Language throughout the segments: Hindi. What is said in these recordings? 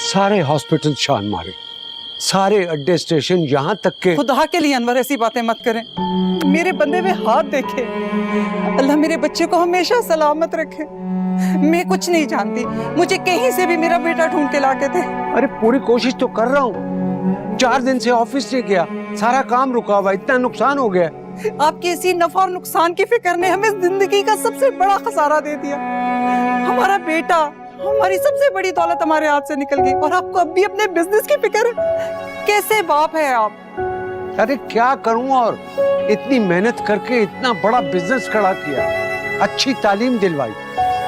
सारे हॉस्पिटल छान मारे, सारे अड्डे स्टेशन, यहाँ तक के। खुदा के लिए अनवर ऐसी बातें मत करें, मेरे बंदे में हाथ देखे। अल्लाह मेरे बच्चे को हमेशा सलामत रखे। मैं कुछ नहीं जानती, मुझे कहीं से भी मेरा बेटा ढूंढ के लाके दे। अरे पूरी कोशिश तो कर रहा हूँ, 4 दिन से ऑफिस नहीं गया, सारा काम रुका हुआ, इतना नुकसान हो गया। आपकी इसी नफा और नुकसान की फिक्र ने हमें जिंदगी का सबसे बड़ा खसारा दे दिया। हमारा बेटा, हमारी सबसे बड़ी दौलत हमारे हाथ से निकल गई और आपको अब भी अपने बिजनेस की फिक्र है। कैसे बाप है आप? अरे क्या करूं, और इतनी मेहनत करके इतना बड़ा बिजनेस खड़ा किया, अच्छी तालीम दिलवाई,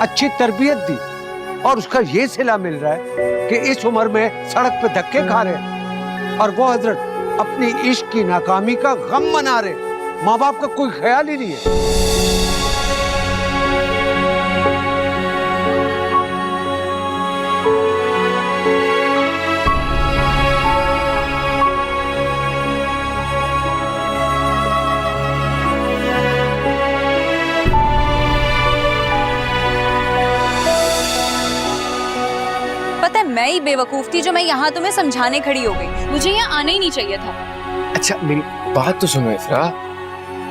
अच्छी तरबियत दी, और उसका ये सिला मिल रहा है कि इस उम्र में सड़क पे धक्के खा रहे हैं। और वो हजरत अपनी इश्क की नाकामी का गम मना रहे, माँ बाप का कोई ख्याल ही नहीं है। पता है, मैं ही बेवकूफ थी जो मैं यहाँ तुम्हें समझाने खड़ी हो गई। मुझे यहाँ आना ही नहीं चाहिए था। अच्छा मेरी बात तो सुनो इफ्रा।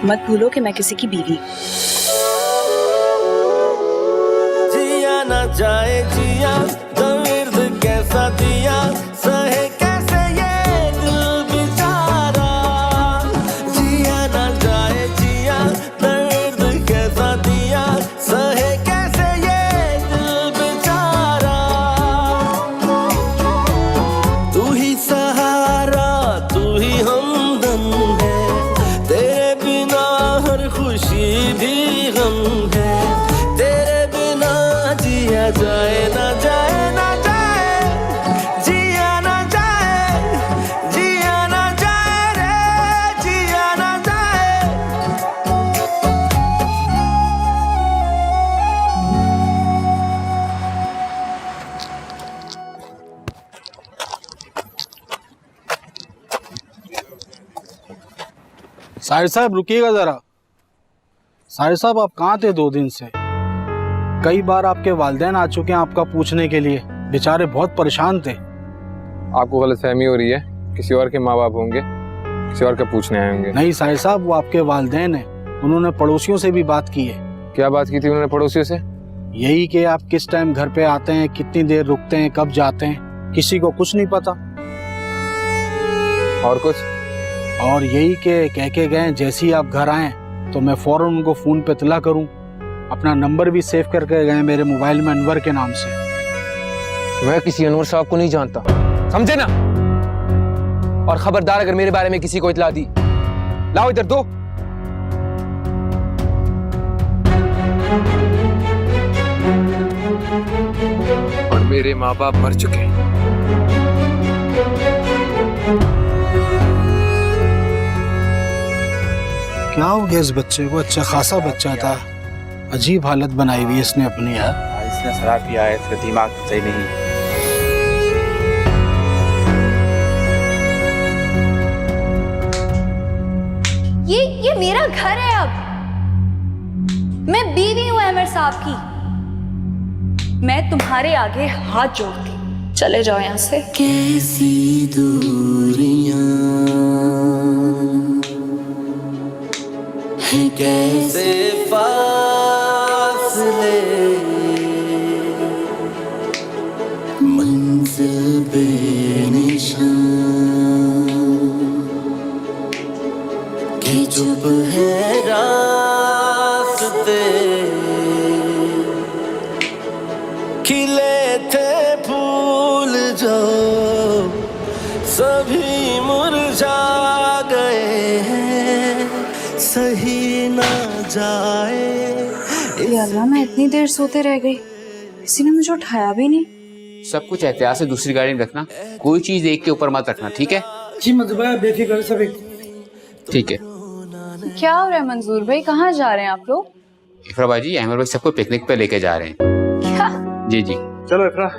मत भूलो कि मैं किसी की बीवी। जिया ना जाए जिया, दर्द कैसा दिया, सहे कैसे ये दिल बेचारा। जिया ना जाए जिया, दर्द कैसा दिया, सहे कैसे ये दिल बेचारा। तू ही सहारा, तू ही हमदम है, तेरे बिना हर खुशी भी गम है। तेरे बिना जिया जाए ना जाए ना जाए, जिया ना जाए, जिया ना जाए रे, जिया ना जाए। साहिर साहब रुकिएगा जरा। साहिर साहब आप कहाँ थे 2 दिन से? कई बार आपके वालिदैन आ चुके हैं आपका पूछने के लिए, बेचारे बहुत परेशान थे। आपको गलतफहमी हो रही है, किसी और के माँ बाप होंगे, किसी और का पूछने आए होंगे। नहीं साहिर साहब, वो आपके वालिदैन हैं, उन्होंने पड़ोसियों से भी बात की है। क्या बात की थी उन्होंने पड़ोसियों से? यही कि आप किस टाइम घर पे आते हैं, कितनी देर रुकते हैं, कब जाते हैं, किसी को कुछ नहीं पता। और कुछ? और यही कि कह के गए जैसे ही आप घर आए तो मैं फौरन उनको फोन पे इत्तला करूं। अपना नंबर भी सेव करके गए मेरे मोबाइल में अनवर के नाम से। मैं किसी अनवर साहब को नहीं जानता, समझे ना? और खबरदार अगर मेरे बारे में किसी को इत्तला दी, लाओ इधर दो। और मेरे माँ बाप मर चुके हैं। क्या हो गया इस बच्चे को? अच्छा खासा बच्चा था, अजीब हालत बनाई हुई है इसने अपनी। यार इसने शराब पिया है, इसका दिमाग सही नहीं। ये मेरा घर है। अब मैं बीवी हूं अहमद साहब की। मैं तुम्हारे आगे हाथ जोड़ती, चले जाओ यहाँ से। कैसी दूरियां हैं, कैसे फासले, मंजिल बेनिशान के चुप है रास्ते। खिले थे फूल जो सभी मुरझा गए हैं, सही ना जाए। या अल्लाह, मैं इतनी देर सोते रह गई, किसी ने मुझे उठाया भी नहीं। सब कुछ एहतियात से दूसरी गाड़ी में रखना, कोई चीज एक के ऊपर मत रखना, ठीक है? जी मधुबा, बेफिक्र सब। ठीक है। क्या हो रहा है मंजूर भाई, कहाँ जा रहे हैं आप लोग? इफ्रा भाई, अहमद भाई सबको पिकनिक पे लेके जा रहे हैं। क्या? जी जी। चलो इफ्रा,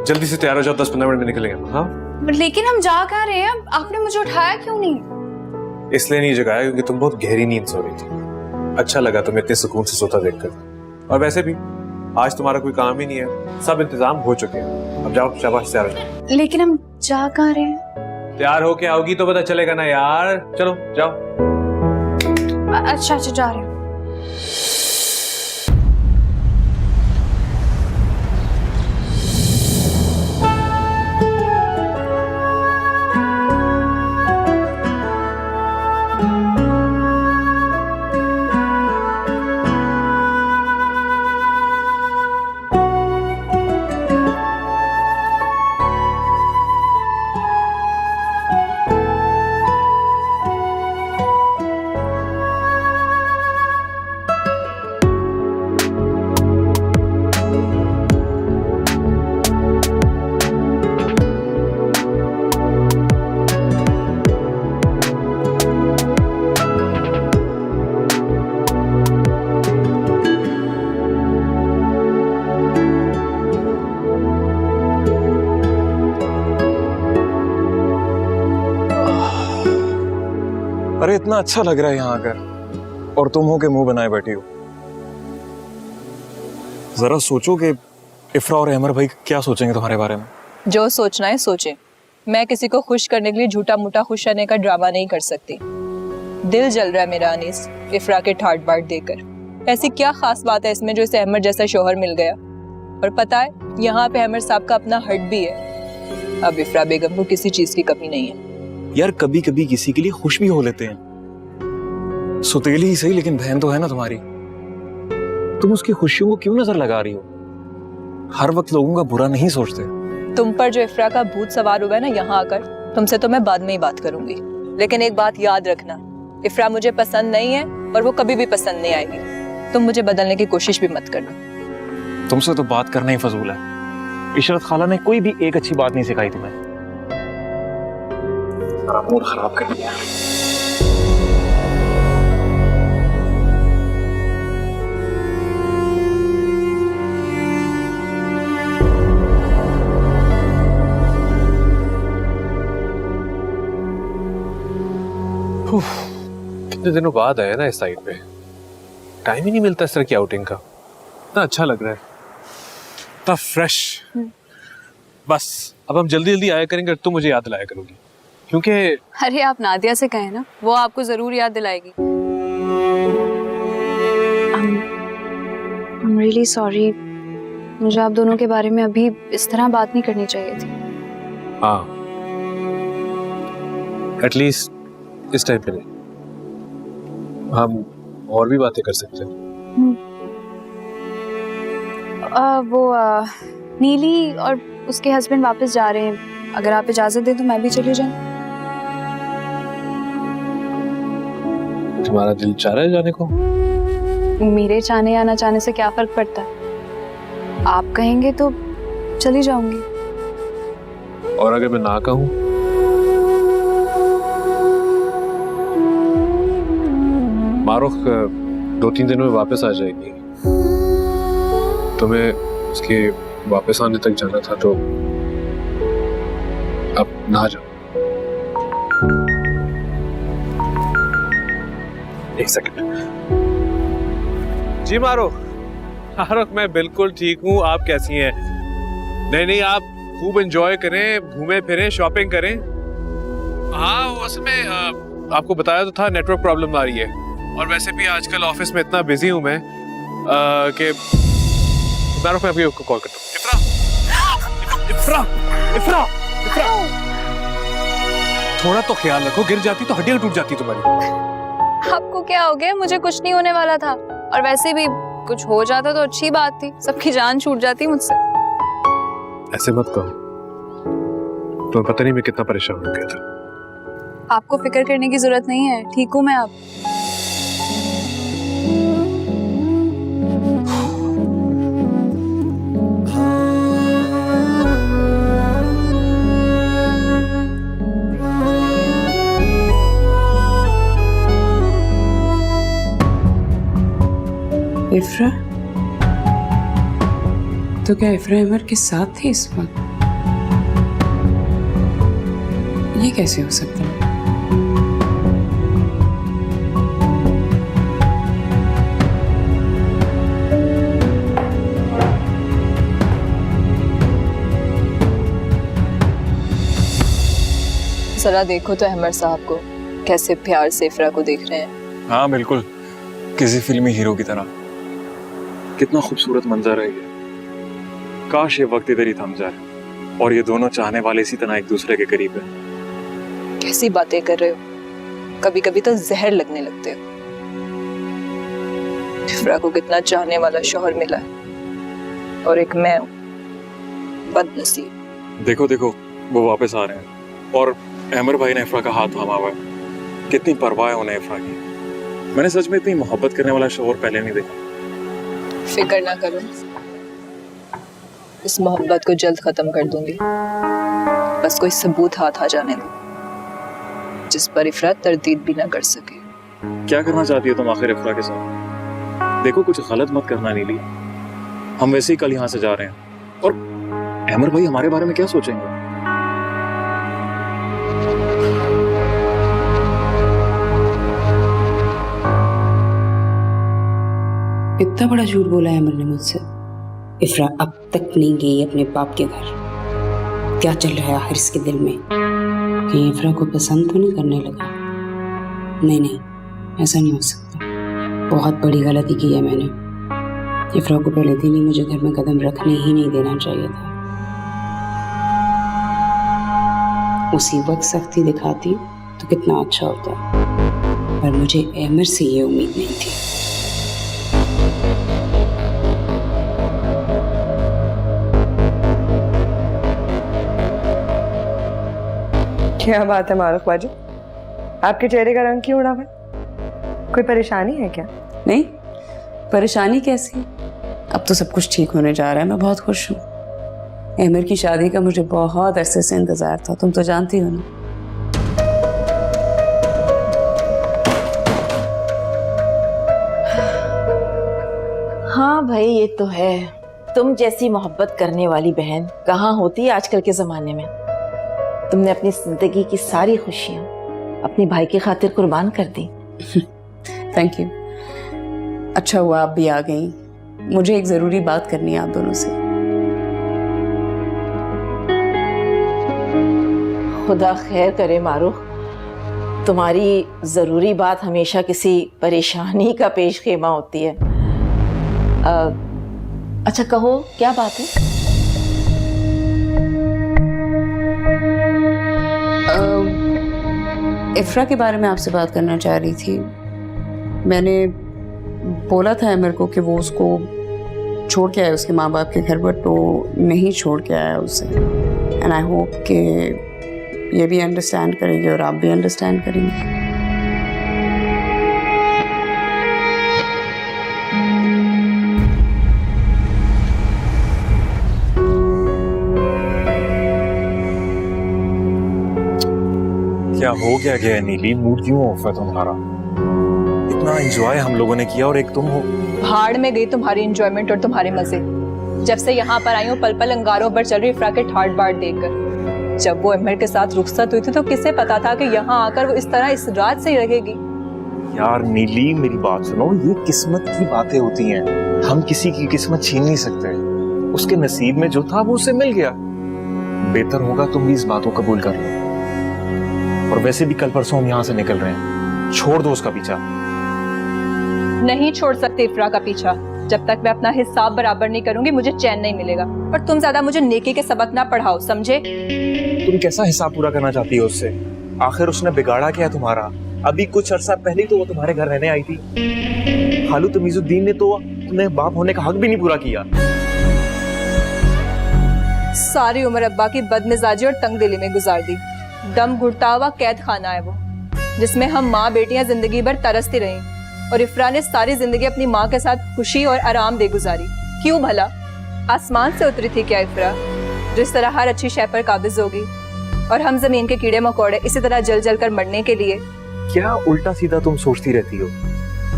जल्दी से तैयार हो जाओ, 10-15 मिनट में निकलेंगे। हाँ लेकिन हम जा कहाँ रहे हैं? आपने मुझे उठाया क्यों नहीं? इसलिए नहीं जगाया क्योंकि तुम बहुत गहरी नींद सो रही थी। अच्छा लगा तुम्हें इतने सुकून से सोता देखकर। और वैसे भी आज तुम्हारा कोई काम ही नहीं है, सब इंतजाम हो चुके हैं। अब जाओ, शाबाश, तैयार हो जाओ। लेकिन हम जा कहाँ रहे हैं? तैयार होके आओगी तो पता चलेगा ना यार। चलो जाओ। अच्छा अच्छा, जा रहे हैं। अरे इतना अच्छा लग रहा है यहाँ आकर, और तुम हो के मुंह बनाए बैठी हो। जरा सोचो कि इफ्रा और अमर भाई क्या सोचेंगे तुम्हारे बारे में। जो सोचना है सोचे। मैं किसी को खुश करने के लिए झूठा मूठा खुश रहने का ड्रामा नहीं कर सकती। दिल जल रहा है मेरा अनीस इफ्रा के ठाट बाट देकर। ऐसी क्या खास बात है इसमें जो इसे अमर जैसा शोहर मिल गया? और पता है यहाँ पे अमर साहब का अपना हट भी है। अब इफ्रा बेगम को किसी चीज की कमी नहीं है। यार कभी कभी किसी के लिए खुश भी हो लेते हैं, सुतेली ही सही, लेकिन बहन तो है ना तुम्हारी। तुम उसकी खुशियों को क्यों नजर लगा रही हो? हर वक्त लोगों का बुरा नहीं सोचते। तुम पर जो इफ्रा का भूत सवार हुआ है ना यहाँ आकर, तुमसे तो मैं बाद में ही बात करूंगी। लेकिन एक बात याद रखना, इफ्रा मुझे पसंद नहीं है और वो कभी भी पसंद नहीं आएगी। तुम मुझे बदलने की कोशिश भी मत करना। तुमसे तो बात करना ही फजूल है। इशरत खाला ने कोई भी एक अच्छी बात नहीं सिखाई तुम्हें। मूड खराब कर दिया। कितने दिनों बाद आया ना इस साइड पे, टाइम ही नहीं मिलता इस तरह की आउटिंग का। इतना अच्छा लग रहा है, इतना फ्रेश। बस अब हम जल्दी जल्दी आया करेंगे, तुम मुझे याद दिलाया करोगी, क्योंकि अरे आप नादिया से कहें ना, वो आपको जरूर याद दिलाएगी। I'm really sorry, मुझे आप दोनों के बारे में अभी इस तरह बात नहीं करनी चाहिए थी। हाँ, एटलीस्ट इस टाइम पे नहीं, हम और भी बातें कर सकते हैं। नीली और उसके हस्बैंड वापस जा रहे हैं, अगर आप इजाजत दें तो मैं भी चली जाऊं। तुम्हारा दिल चाह रहा है जाने को? मेरे चाहने या ना चाहने से क्या फर्क पड़ता है? आप कहेंगे तो चली जाऊंगी। और अगर मैं ना कहूं? मारुख 2-3 दिन में वापस आ जाएगी, तुम्हें उसके वापस आने तक जाना था, तो अब ना जाओ। एक सेकंड। जी मारुख, मैं बिल्कुल ठीक हूँ, आप कैसी हैं? नहीं, आप खूब एंजॉय करें, घूमें फिरें, शॉपिंग करें। हाँ, वो असल में आपको बताया तो था, नेटवर्क प्रॉब्लम आ रही है। और वैसे भी आजकल ऑफिस में इतना बिजी हूँ मैं कि मारुख, मैं आपको कॉल करता हूँ। इफ्रा, थोड़ा तो ख्याल रखो, गिर जाती तो हड्डियां टूट जाती तुम्हारी। आपको क्या हो गया? मुझे कुछ नहीं होने वाला था, और वैसे भी कुछ हो जाता तो अच्छी बात थी, सबकी जान छूट जाती मुझसे। ऐसे मत कहो, तुम्हें पता नहीं मैं कितना परेशान हो गया था। आपको फिक्र करने की जरूरत नहीं है, ठीक हूँ मैं अब। इफ्रा, तो क्या इफ्रा अमर के साथ थी इस वक्त? ये कैसे हो सकता है? जरा देखो तो अहमद साहब को कैसे प्यार से इफ्रा को देख रहे हैं। हाँ बिल्कुल, किसी फिल्मी हीरो की तरह। कितना खूबसूरत मंजर है ये। काश ये वक्त इधर ही थम जाए और ये दोनों चाहने वाले इसी तरह एक दूसरे के करीब है। कैसी बातें कर रहे हो, कभी कभी तो जहर लगने लगते हो। इफ्रा को कितना चाहने वाला शौहर मिला है और एक मैं हूं बदनसीब। देखो देखो वो वापस आ रहे हैं और अहमर भाई ने इफ्रा का हाथ थामा हुआ है। कितनी परवाह है उन्हें इफ्रा की। मैंने सच में इतनी मोहब्बत करने वाला शौहर पहले नहीं देखा। फिक्र ना करो, इस मोहब्बत को जल्द खत्म कर दूंगी। बस कोई सबूत हाथ आ जाने दो जिस पर इफ्रा तरदीद भी ना कर सके। क्या करना चाहती हो तुम आखिर इफ्रा के साथ? देखो कुछ गलत मत करना नीली, हम वैसे ही कल यहाँ से जा रहे हैं और अहमर भाई हमारे बारे में क्या सोचेंगे? इतना बड़ा झूठ बोला है अमर ने मुझसे। इफ्रा अब तक नहीं गई अपने बाप के घर। क्या चल रहा है आखिर इसके दिल में? कहीं इफ्रा को पसंद तो नहीं करने लगा? नहीं नहीं, ऐसा नहीं हो सकता। बहुत बड़ी गलती की है मैंने। इफ्रा को पहले दिन ही मुझे घर में कदम रखने ही नहीं देना चाहिए था। उसी वक्त सख्ती दिखाती तो कितना अच्छा होता, पर मुझे अहमर से ये उम्मीद नहीं थी। क्या बात है मारूफ बाजू, आपके चेहरे का रंग क्यों उड़ा हुआ है? कोई परेशानी है क्या? नहीं, परेशानी कैसी? अब तो सब कुछ ठीक होने जा रहा है। मैं बहुत खुश हूँ। अहमर की शादी का मुझे बहुत अरसे से इंतजार था, तुम तो जानती हो ना। हाँ भाई, ये तो है। तुम जैसी मोहब्बत करने वाली बहन कहाँ होती है आजकल के जमाने में। तुमने अपनी जिंदगी की सारी खुशियां अपने भाई की खातिर कुर्बान कर दी। Thank you. अच्छा हुआ आप भी आ गई। मुझे एक जरूरी बात करनी है आप दोनों से। खुदा खैर करे मारूफ, तुम्हारी जरूरी बात हमेशा किसी परेशानी का पेश खेमा होती है। अच्छा कहो, क्या बात है? इफ्रा के बारे में आपसे बात करना चाह रही थी। मैंने बोला था अमर को कि वो उसको छोड़ के आए उसके माँ बाप के घर, बट वो नहीं छोड़ के आया उसे। एंड आई होप कि ये भी अंडरस्टैंड करेंगे और आप भी अंडरस्टैंड करेंगे। क्या हो क्या गया है नीली? मूड क्यों ऑफ है तुम्हारा? इतना एंजॉय हम लोगों ने किया और एक तुम हो। भाड़ में गई तुम्हारी एंजॉयमेंट और तुम्हारे मजे। जब से यहाँ पर आई हूँ पल पल अंगारों पर चल रही इफ्रा के ठाट बाट देखकर। जब वो अमर के साथ रुखसत हुई थी तो किसे पता था कि यहाँ आकर वो इस तरह इस रात से रहेगी। यार नीली मेरी बात सुनो, ये किस्मत की बातें होती हैं। हम किसी की किस्मत छीन नहीं सकते। उसके नसीब में जो था वो उसे मिल गया। बेहतर होगा तुम भी इस बात को कबूल कर लो। और वैसे भी कल परसों हम यहाँ से निकल रहे हैं, छोड़ दो उसका पीछा। नहीं छोड़ सकते इफ्रा का पीछा। जब तक मैं अपना हिसाब बराबर नहीं करूंगी मुझे चैन नहीं मिलेगा। और तुम ज्यादा मुझे नेकी के सबक ना पढ़ाओ, समझे? तुम कैसा हिसाब पूरा करना चाहती हो उससे? आखिर उसने बिगाड़ा क्या तुम्हारा? अभी कुछ अरसा पहले तो वो तुम्हारे घर रहने आई थी। खालू तमीजुद्दीन ने तो अपने बाप होने का हक भी नहीं पूरा किया। सारी उम्र अब्बा की बदमिजाजी और तंगदिली में गुजार दी। दम घुटता हुआ कैद खाना है वो, जिसमें हम माँ बेटियां जिंदगी भर तरसती रहीं। और इफ्रा ने सारी जिंदगी अपनी माँ के साथ खुशी और आराम दे गुजारी। क्यों भला? आसमान से उतरी थी क्या इफ्रा, जिस तरह हर अच्छी शय पर काबिज होगी? और हम जमीन के कीड़े मकोड़े इसी तरह जल जल कर मरने के लिए? क्या उल्टा सीधा तुम सोचती रहती हो?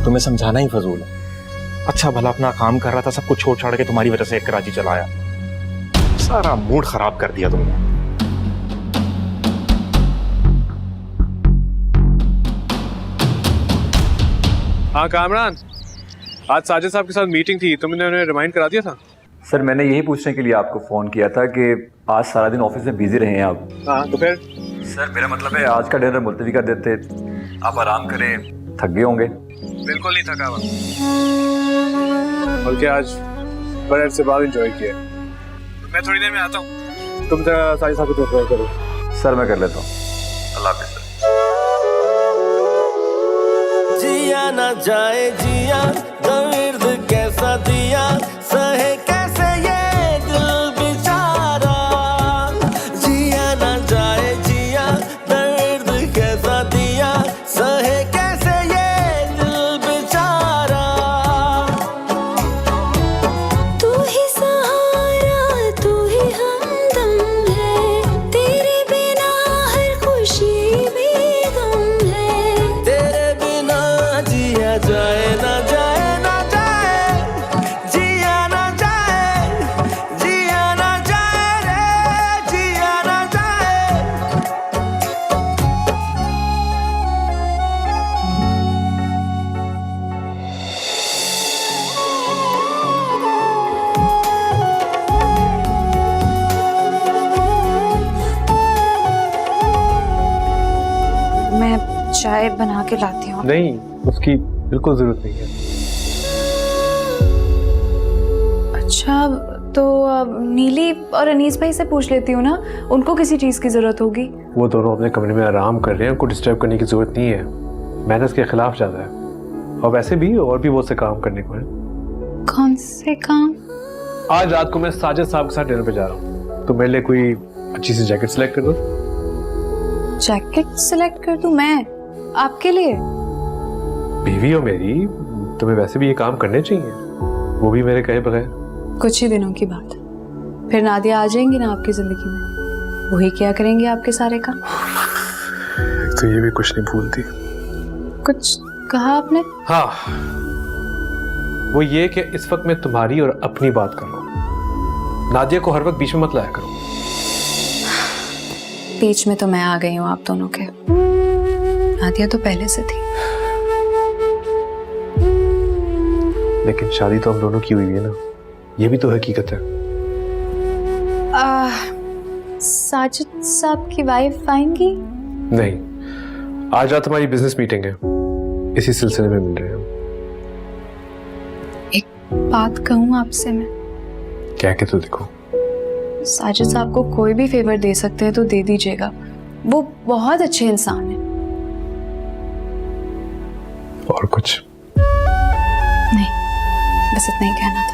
तुम्हें समझाना ही फजूल है। अच्छा भला अपना काम कर रहा था, सब कुछ छोड़ छाड़ के तुम्हारी वजह से कराची चला आया। सारा मूड खराब कर दिया तुमने। हाँ कामरान, आज साजिद साहब के साथ मीटिंग थी, तुमने उन्हें रिमाइंड करा दिया था? सर मैंने यही पूछने के लिए आपको फ़ोन किया था कि आज सारा दिन ऑफिस में बिजी रहे हैं आप। हाँ तो फिर? सर मेरा मतलब है आज का डिनर मुलतवी कर देते, आप आराम करें, थक गए होंगे। बिल्कुल नहीं थका हुआ, बल्कि आज बड़े से बाद एंजॉय किया। मैं थोड़ी देर में आता हूँ, तुम जरा साजिद साहब को प्रेयर करो। सर मैं कर लेता हूँ, अल्लाह हाफिज़। जिया ना जाए जिया, दर्द कैसा दिया, सहे कैसे ये दिल बेचारा। जिया ना जाए जिया, दर्द कैसा दिया, सहे कैसे ये दिल बेचारा। तू ही सहारा, तू ही हमदम है, तेरे बिना हर खुशी भी गम है। तेरे बिना जिया जाए ना जाए ना जाए, जिया ना जाए, जिया ना जाए रे, जिया ना जाए। मैं चाय बना के लाती हूँ। नहीं, उसकी बिल्कुल जरूरत नहीं है। अच्छा, तो अब नीली और अनीस भाई से पूछ लेती हूँ ना, उनको किसी चीज की जरूरत होगी। वो दोनों अपने कमरे में आराम कर रहे हैं, उनको डिस्टर्ब करने की जरूरत नहीं है। मैनर्स के खिलाफ ज्यादा है, और वैसे भी और भी बहुत से काम करने को है। कौन से काम? आज रात को मैं साजिद साहब के साथ डिनर पे जा रहा हूँ, तो मेरे लिए कोई अच्छी सी जैकेट सेलेक्ट कर दो। जैकेट सिलेक्ट कर दूं मैं आपके लिए? बीवी हो मेरी, तुम्हें वैसे भी ये काम करने चाहिए, वो भी मेरे कहे बगैर। कुछ ही दिनों की बात है, फिर नादिया आ जाएंगी ना आपकी जिंदगी में, वही क्या करेंगे आपके सारे काम। तो ये भी कुछ नहीं भूलती। कुछ कहा आपने? हाँ, वो ये कि इस वक्त मैं तुम्हारी और अपनी बात कर रहा हूँ, नादिया को हर वक्त बीच में मत लाया करो। बीच में तो मैं आ गई हूँ आप दोनों के, नादिया तो पहले से थी। लेकिन शादी तो हम दोनों की हुई है ना, ये भी तो हकीकत है। साजिद साहब की वाइफ आएंगी? नहीं, आज रात हमारी बिजनेस मीटिंग है, इसी सिलसिले में मिल रहे हैं हम। एक बात कहूँ आपसे मैं? क्या कहते हो? देखो, साजिद साहब को कोई भी फेवर दे सकते हैं तो दे दीजिएगा, वो बहुत अच्छे इंसान हैं। और कुछ नहीं, बस इतना ही कहना था।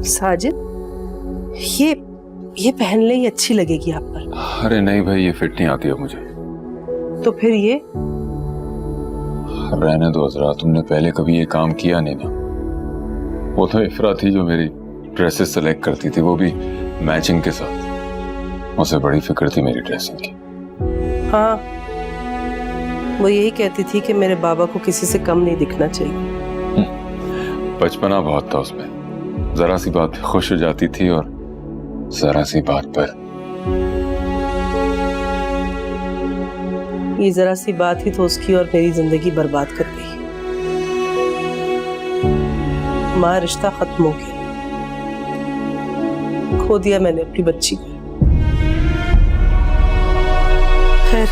साजिद, ये पहन ले, ये अच्छी लगेगी आप पर। अरे नहीं भाई, ये फिट नहीं आती है मुझे। तो फिर ये? रहने दो अजरा, तुमने पहले कभी ये काम किया नहीं ना। वो तो इफ्रा थी जो मेरी ड्रेसेस सेलेक्ट करती थी, वो भी मैचिंग के साथ। उसे बड़ी फिक्र थी मेरी ड्रेसिंग की। हाँ, वो यही कहती थी कि मेरे बाबा को किसी से कम नहीं दिखना चाहिए। बचपना बहुत था उसमें, जरा सी बात खुश हो जाती थी और जरा सी बात पर। ये जरा सी बात ही तो उसकी और मेरी जिंदगी बर्बाद कर गई। हमारा रिश्ता खत्म हो गया, खो दिया मैंने अपनी बच्ची को। खैर,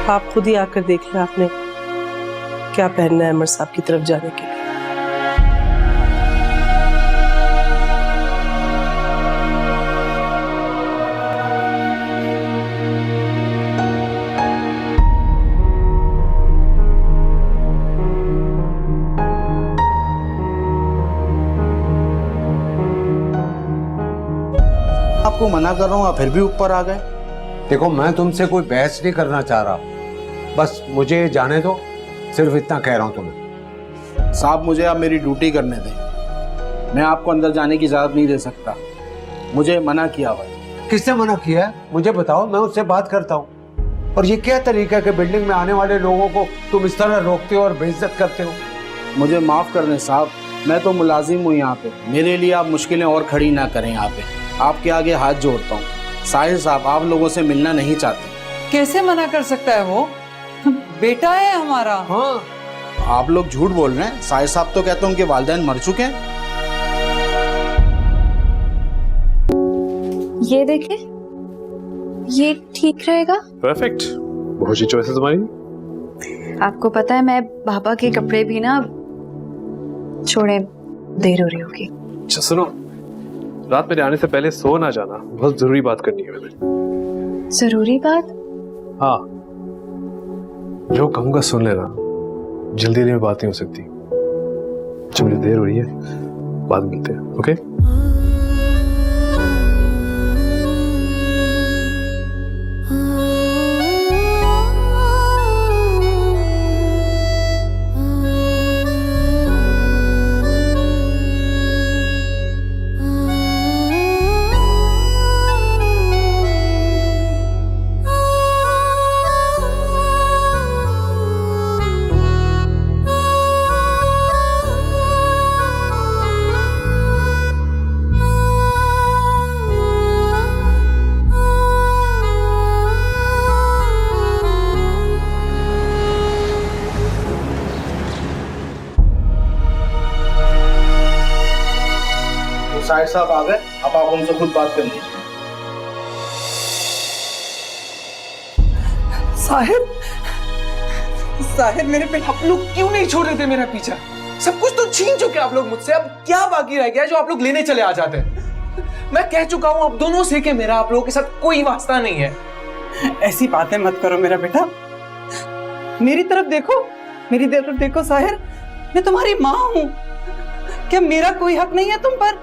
आप खुद ही आकर देख लें आपने क्या पहनना है अमर साहब की तरफ जाने के लिए। आपको मना कर रहा हूँ, आप फिर भी ऊपर आ गए। देखो, मैं तुमसे कोई बहस नहीं करना चाह रहा, बस मुझे जाने दो, सिर्फ इतना कह रहा हूँ तुम्हें। साहब, मुझे आप मेरी ड्यूटी करने दें, मैं आपको अंदर जाने की इजाजत नहीं दे सकता, मुझे मना किया हुआ है। किसने मना किया है? मुझे बताओ, मैं उससे बात करता हूँ। और ये क्या तरीका है कि बिल्डिंग में आने वाले लोगों को तुम इस तरह रोकते हो और बेइज्जत करते हो? मुझे माफ कर दें साहब, मैं तो मुलाजिम हूँ यहाँ पे, मेरे लिए आप मुश्किलें और खड़ी ना करें। यहाँ पे आपके आगे हाथ जोड़ता हूँ। साहिल साहब आप लोगों से मिलना नहीं चाहते, कैसे मना कर सकता है वो? बेटा है हमारा। हाँ, आप लोग झूठ बोल रहे हैं। साहिर साहब तो कहते हैं उनके वालिदैन मर चुके हैं। ये देखे, ये ठीक रहेगा? परफेक्ट, बहुत अच्छी चॉइस है तुम्हारी। आपको पता है मैं पापा के कपड़े भी ना छोड़े, देर हो रही होगी। अच्छा सुनो, रात मेरे आने से पहले सो ना जाना, बहुत जरूरी बात करनी है मैंने। जरूरी बात? हाँ, जो कहूँगा सुन लेना, जल्दी में बात नहीं हो सकती। जब मुझे देर हो रही है, बाद में मिलते हैं, ओके? साहिर साहब आ गए, अब आप उनसे खुद बात कर लीजिए। साहिर, साहिर मेरे पे आप लोग क्यों नहीं छोड़ रहे थे मेरा पीछा? सब कुछ तो छीन चुके आप लोग मुझसे, अब क्या बाकी रह गया जो आप लोग लेने चले आ जाते हैं? मैं कह चुका हूं अब दोनों से कि मेरा आप लोगों के साथ कोई वास्ता नहीं है। ऐसी बातें मत करो मेरा बेटा। मेरी तरफ देखो, मेरी तरफ देखो साहिर, मैं तुम्हारी माँ हूँ। क्या मेरा कोई हक नहीं है तुम पर?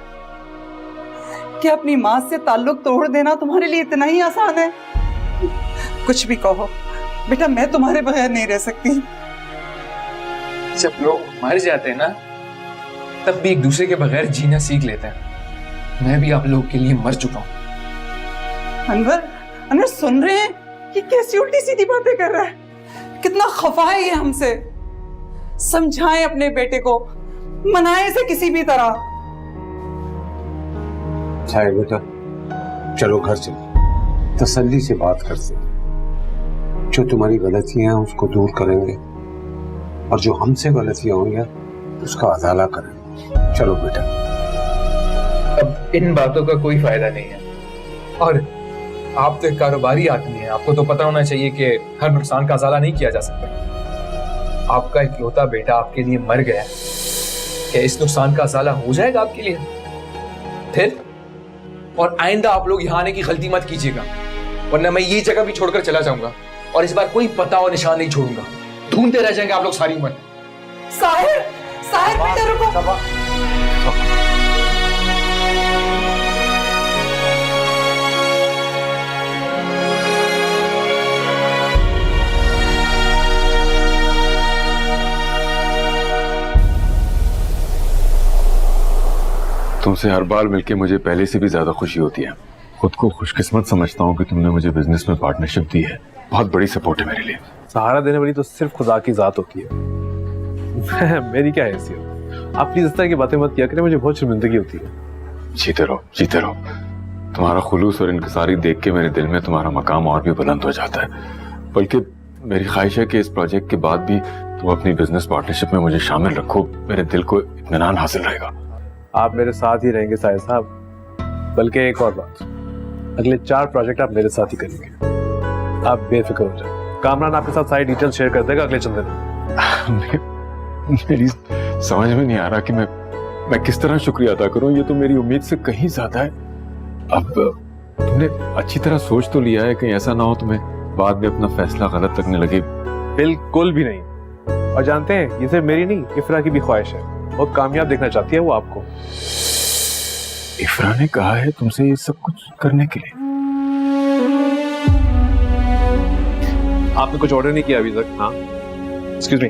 क्या अपनी माँ से ताल्लुक तोड़ देना तुम्हारे लिए इतना ही आसान है? कुछ भी कहो बेटा, मैं तुम्हारे बगैर नहीं रह सकती। जब लोग मर जाते हैं ना, तब भी एक दूसरे के बगैर जीना सीख लेते हैं। मैं भी आप लोग के लिए मर चुका हूँ। अनवर, अनवर सुन रहे हैं कि कैसी उल्टी सीधी बातें कर रहा है? कितना खफा है ये हमसे। समझाएं अपने बेटे को, मनाएं इसे किसी भी तरह। साहिर बेटा, चलो घर चलो, तसल्ली से बात करते हैं। जो तुम्हारी गलतियां हैं उसको दूर करेंगे, और जो हमसे गलतियां होंगी उसका अदाला करेंगे। चलो बेटा। अब इन बातों का कोई फायदा नहीं है, और आप तो एक कारोबारी आदमी हैं, आपको तो पता होना चाहिए कि हर नुकसान का अजाला नहीं किया जा सकता। आपका इकलौता बेटा आपके लिए मर गया, क्या इस नुकसान का अजाला हो जाएगा आपके लिए? फिर और आइंदा आप लोग यहाँ आने की गलती मत कीजिएगा, वरना मैं ये जगह भी छोड़कर चला जाऊंगा, और इस बार कोई पता और निशान नहीं छोड़ूंगा। ढूंढते रह जाएंगे आप लोग सारी उम्र। साहिर, साहिर बेटा रुको। तुमसे हर बार मिलके मुझे पहले से भी ज्यादा खुशी होती है। खुद को खुशकिस्मत समझता हूँ कि तुमने मुझे बिजनेस में पार्टनरशिप दी है। बहुत बड़ी सपोर्ट है मेरे लिए। सहारा देने वाली तो सिर्फ खुदा की जात होती है। मेरी क्या हैसियत? आप प्लीज इस तरह की बातें मत किया करें, मुझे बहुत शर्मिंदगी होती है। जीते रहो, जीते रहो। तुम्हारा खुलूस और इंकिसारी देख के मेरे दिल में तुम्हारा मकाम और भी बुलंद हो जाता है। बल्कि मेरी ख्वाहिश है कि इस प्रोजेक्ट के बाद भी तुम अपनी बिजनेस पार्टनरशिप में मुझे शामिल रखो। मेरे दिल को इत्मीनान हासिल रहेगा। आप मेरे साथ ही रहेंगे साहिर साहब। बल्कि एक और बात, अगले 4 प्रोजेक्ट आप मेरे साथ ही करेंगे। आप बेफिक्र हो जाए। कामरान आपके साथ सारी डिटेल्स शेयर कर देगा अगले चंद दिन। मेरी समझ में नहीं आ रहा कि मैं किस तरह शुक्रिया अदा करूं। ये तो मेरी उम्मीद से कहीं ज्यादा है। अब तुमने अच्छी तरह सोच तो लिया है, कहीं ऐसा ना हो तुम्हें बाद में अपना फैसला गलत लगने लगे। बिल्कुल भी नहीं। और जानते हैं, ये सिर्फ मेरी नहीं, इफ्रा की भी ख्वाहिश है। बहुत कामयाब देखना चाहती है वो आपको। इफ्रा ने कहा है तुमसे ये सब कुछ करने के लिए? आपने कुछ ऑर्डर नहीं किया अभी तक? हाँ, एक्सक्यूज मी।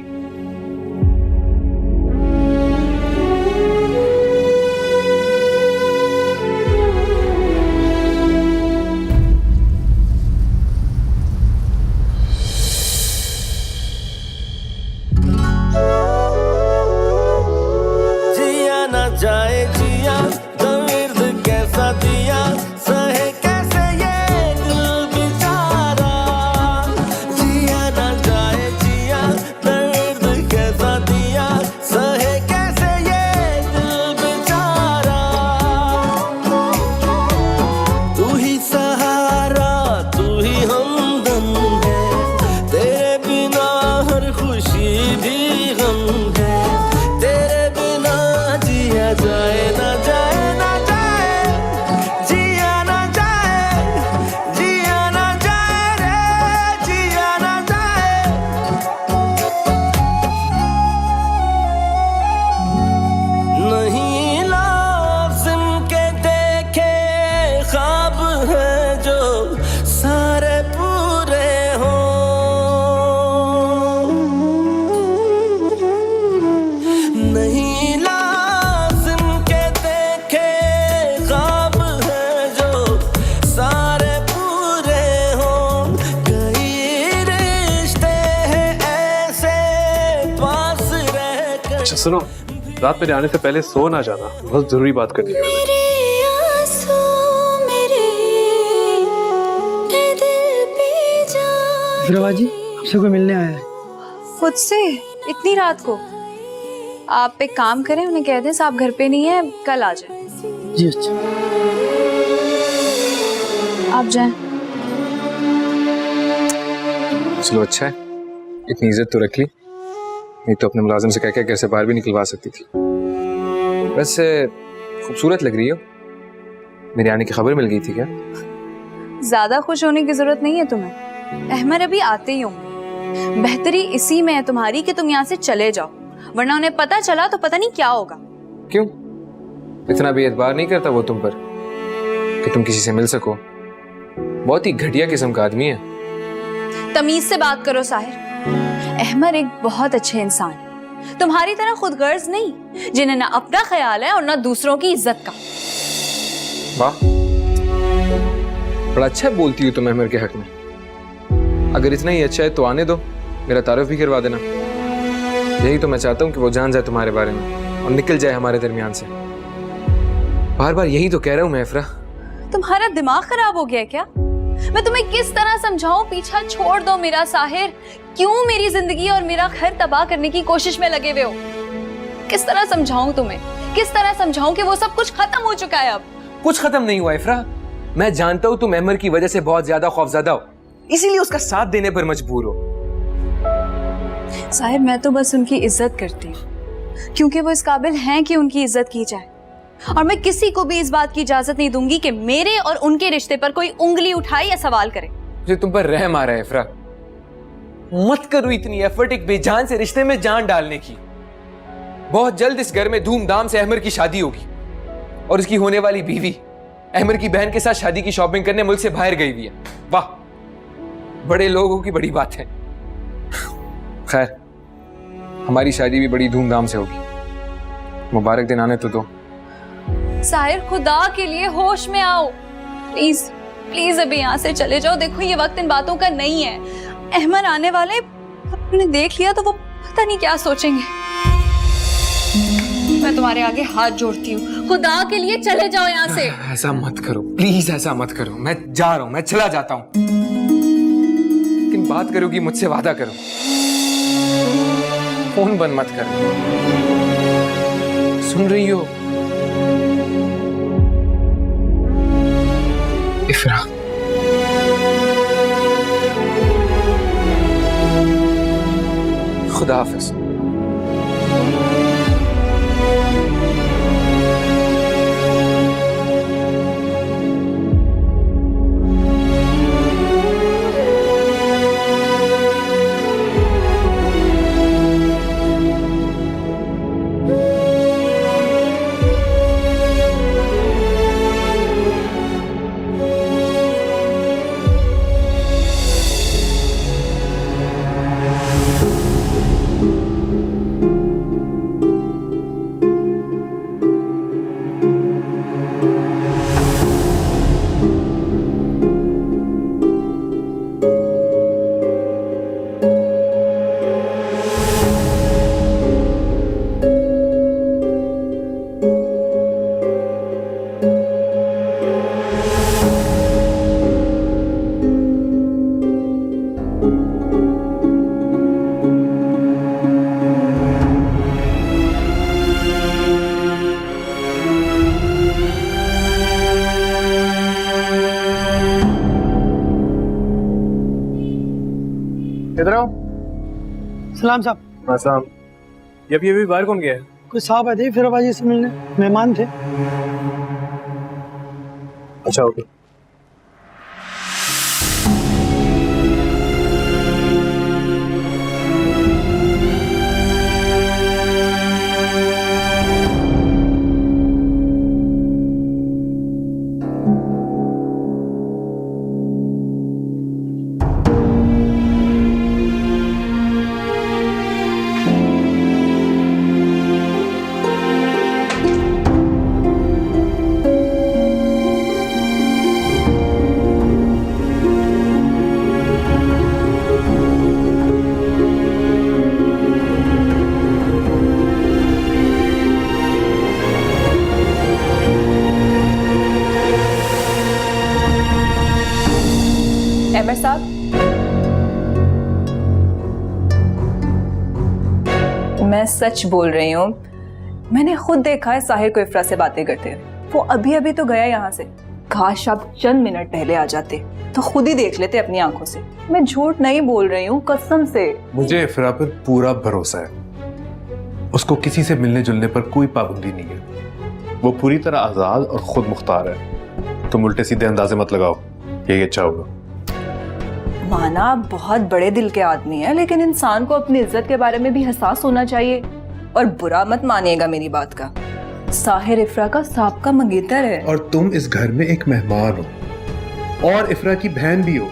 जिया ना जाए जिया, दर्द कैसा दिया, सहे कैसे ये दिल बेचारा। सुनो, रात मेरे आने से पहले सो ना जाना, बहुत जरूरी बात करनी है। जी आपसे कोई मिलने आया है। खुद से इतनी रात को? आप एक काम करें, उन्हें कह दें साहब घर पे नहीं है, कल आ जाए। जी अच्छा। आप जाएं। चलो अच्छा है, इतनी इज्जत तो रख ली, नहीं तो अपने मुलाजिम से कह के घर से बाहर भी निकलवा सकती थी। वैसे खूबसूरत लग रही हो, मेरे आने की खबर मिल गई थी क्या? ज्यादा खुश होने की जरूरत नहीं है तुम्हें, अहमद अभी आते ही होंगे। बेहतरी इसी में है तुम्हारी कि तुम यहाँ से चले जाओ, वरना उन्हें पता चला तो पता नहीं क्या होगा। क्यों? इतना भी एतबार नहीं करता वो तुम पर कि तुम किसी से मिल सको? बहुत ही घटिया किस्म का आदमी है। तमीज से बात करो साहिर, अहमद एक बहुत अच्छे इंसान है, तुम्हारी तरह खुदगर्ज नहीं, जिन्हें ना अपना ख्याल है और ना दूसरों की इज्जत का। वाह, बड़ा अच्छा बोलती हो तुम अहमद के हक में। अगर इतना ही अच्छा है तो आने दो, मेरा तारुफ भी करवा देना। यही तो मैं चाहता हूँ कि वो जान जाए तुम्हारे बारे में और निकल जाए हमारे दरमियान से। बार बार यही तो कह रहा हूँ मैं इफ्रा। तुम्हारा दिमाग खराब हो गया है क्या? मैं तुम्हें किस तरह समझाऊं? पीछा छोड़ दो मेरा साहिर, क्यों मेरी जिंदगी और मेरा घर तबाह करने की कोशिश में लगे हुए हो? किस तरह समझाऊं तुम्हें, किस तरह समझाऊं कि वो सब कुछ खत्म हो चुका है? अब कुछ खत्म नहीं हुआ इफ्रा। मैं जानता हूँ तुम अहमद की वजह से बहुत ज्यादा खौफजदा हो, इसीलिए उसका साथ देने पर मजबूर हो। साहिर मैं तो बस उनकी इज्जत करती हूँ, क्योंकि वो इस काबिल हैं कि उनकी इज्जत की जाए, और मैं किसी को भी इस बात की इजाजत नहीं दूंगी कि मेरे और उनके रिश्ते पर कोई उंगली उठाए या सवाल करे। मुझे तुम पर रहम आ रहा है इफ्रा। मत करो इतनी एफर्ट एक बेजान से रिश्ते में जान डालने की। बहुत जल्द इस घर में धूमधाम से अहमद की शादी होगी, और उसकी होने वाली बीवी अहमद की बहन के साथ शादी की शॉपिंग करने मुल्क से बाहर गई हुई है। वाह, बड़े लोगों की बड़ी बात है। खैर, हमारी शादी भी बड़ी धूमधाम से होगी, मुबारक दिन आने तो दो। साहिर खुदा के लिए होश में आओ, प्लीज प्लीज अभी यहाँ से चले जाओ। देखो ये वक्त इन बातों का नहीं है, अहमद आने वाले, उन्हें देख लिया तो वो पता नहीं क्या सोचेंगे। मैं तुम्हारे आगे हाथ जोड़ती हूँ, खुदा के लिए चले जाओ यहाँ से। ऐसा मत करो प्लीज, ऐसा मत करो। मैं जा रहा हूँ, मैं चला जाता हूँ, लेकिन बात करोगी मुझसे, वादा करो। फोन बंद मत करो, सुन रही हो इफ्रा? खुदा हाफिज। इधर आओ। सलाम साहब। साहब, ये अभी बाहर कौन गया है? कोई साहब आए थे फिरोबाजी से मिलने, मेहमान थे। अच्छा ओके। मैं सच बोल रही हूँ, मैंने खुद देखा है साहिर को इफ्रा से बातें करते हुए। वो अभी अभी तो गया यहाँ से। काश आप चंद मिनट पहले आ जाते तो खुद ही देख लेते अपनी आंखों से। मैं झूठ नहीं बोल रही हूँ, कसम से। मुझे इफ्रा पर पूरा भरोसा है। उसको किसी से मिलने जुलने पर कोई पाबंदी नहीं है। वो पूरी तरह आजाद और खुद मुख्तार है। तुम उल्टे सीधे अंदाजे मत लगाओ, यही अच्छा होगा। माना आप बहुत बड़े दिल के आदमी हैं, लेकिन इंसान को अपनी इज्जत के बारे में भी एहसास होना चाहिए। और बुरा मत मानिएगा मेरी बात का, साहिर इफ्रा का साबका मंगेतर है। और तुम इस घर में एक मेहमान हो और इफ्रा की बहन भी हो।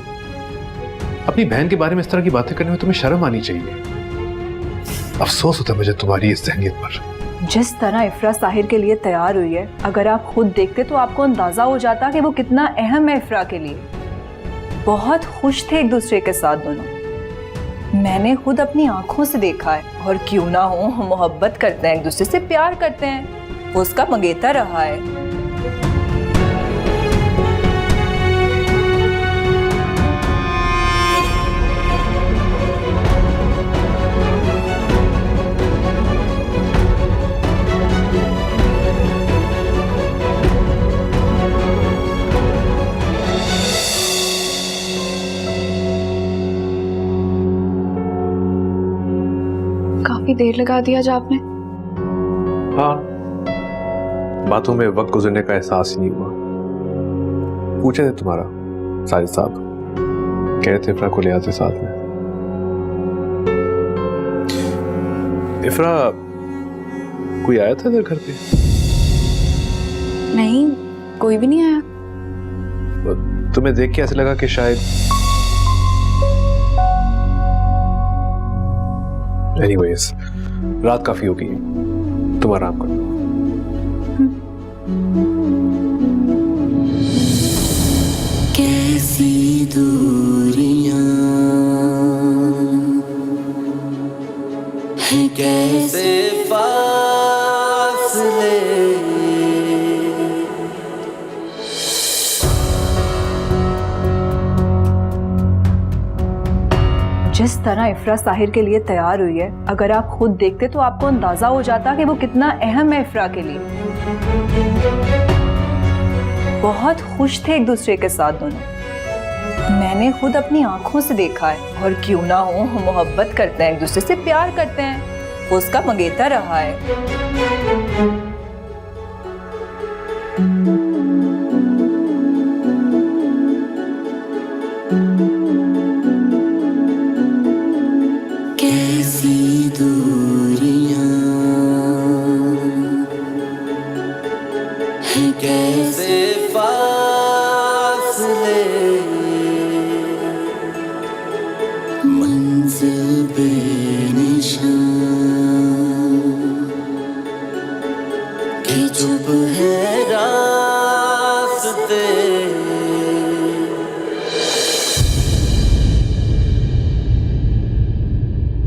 अपनी बहन के बारे में इस तरह की बातें करने में तुम्हें शर्म आनी चाहिए। अफसोस होता है मुझे तुम्हारी इस जहनीत पर। जिस तरह इफ्रा साहिर के लिए तैयार हुई है, अगर आप खुद देखते तो आपको अंदाजा हो जाता कि वो कितना अहम है इफ्रा के लिए। बहुत खुश थे एक दूसरे के साथ दोनों। मैंने खुद अपनी आंखों से देखा है। और क्यों ना हो, हम मोहब्बत करते हैं, एक दूसरे से प्यार करते हैं। वो उसका मंगेतर रहा है। काफी देर लगा दिया जा आपने। हाँ, बातों में वक्त गुजरने का एहसास ही नहीं हुआ। पूछे थे तुम्हारा साजिद साहब, कह रहे थे इफ्रा को ले आते साथ में। इफ्रा कोई आया था इधर घर पे? नहीं, कोई भी नहीं आया। तुम्हें देख के ऐसे लगा कि शायद। एनीवेज, रात काफी हो गई, तुम आराम कर लो। कैसी दूरियां हैं, कैसे फासले, जिस तरह इफ्रा साहिर के लिए तैयार हुई है, अगर आप खुद देखते तो आपको अंदाजा हो जाता कि वो कितना अहम है इफ्रा के लिए। बहुत खुश थे एक दूसरे के साथ दोनों। मैंने खुद अपनी आंखों से देखा है। और क्यों ना हो, हम मोहब्बत करते हैं, एक दूसरे से प्यार करते हैं। वो उसका मंगेतर रहा है। कैसी दूरियां हैं, कैसे फासले, मंजिल बेनिशान।